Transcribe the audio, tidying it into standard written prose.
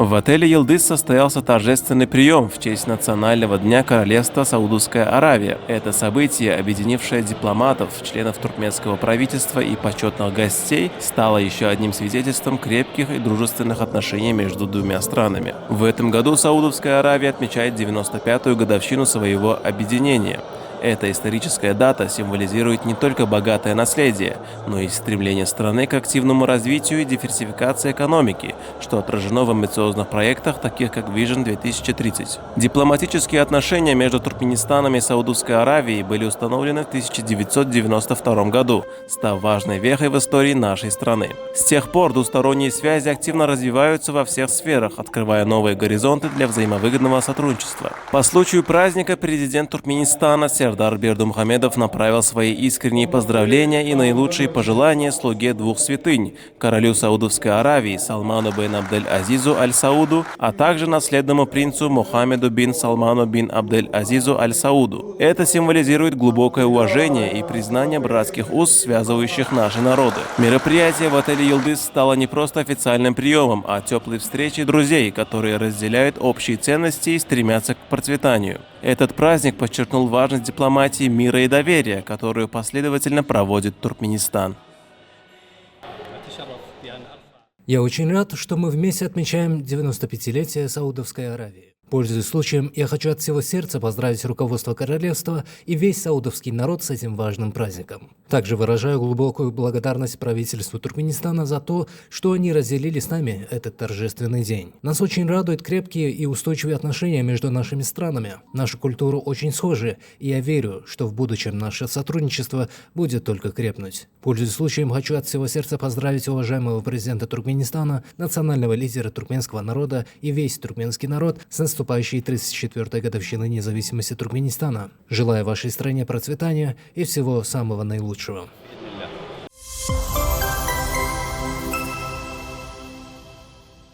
В отеле «Йылдыз» состоялся торжественный прием в честь Национального дня Королевства Саудовская Аравия. Это событие, объединившее дипломатов, членов туркменского правительства и почетных гостей, стало еще одним свидетельством крепких и дружественных отношений между двумя странами. В этом году Саудовская Аравия отмечает 95-ю годовщину своего объединения. Эта историческая дата символизирует не только богатое наследие, но и стремление страны к активному развитию и диверсификации экономики, что отражено в амбициозных проектах, таких как Vision 2030. Дипломатические отношения между Туркменистаном и Саудовской Аравией были установлены в 1992 году, став важной вехой в истории нашей страны. С тех пор двусторонние связи активно развиваются во всех сферах, открывая новые горизонты для взаимовыгодного сотрудничества. По случаю праздника президент Туркменистана Сердар Бердумухамедов направил свои искренние поздравления и наилучшие пожелания слуге двух святынь – королю Саудовской Аравии Салману бин Абдель-Азизу Аль-Сауду, а также наследному принцу Мухаммеду бин Салману бин Абдель-Азизу Аль-Сауду. Это символизирует глубокое уважение и признание братских уз, связывающих наши народы. Мероприятие в отеле «Йылдыз» стало не просто официальным приемом, а теплой встречей друзей, которые разделяют общие ценности и стремятся к процветанию. Этот праздник подчеркнул важность дипломатии, мира и доверия, которую последовательно проводит Туркменистан. Я очень рад, что мы вместе отмечаем 95-летие Саудовской Аравии. Пользуясь случаем, я хочу от всего сердца поздравить руководство королевства и весь саудовский народ с этим важным праздником. Также выражаю глубокую благодарность правительству Туркменистана за то, что они разделили с нами этот торжественный день. Нас очень радуют крепкие и устойчивые отношения между нашими странами. Наши культуры очень схожи, и я верю, что в будущем наше сотрудничество будет только крепнуть. Пользуясь случаем, хочу от всего сердца поздравить уважаемого президента Туркменистана, национального лидера туркменского народа и весь туркменский народ с наступающей 34-й годовщиной независимости Туркменистана. Желаю вашей стране процветания и всего самого наилучшего.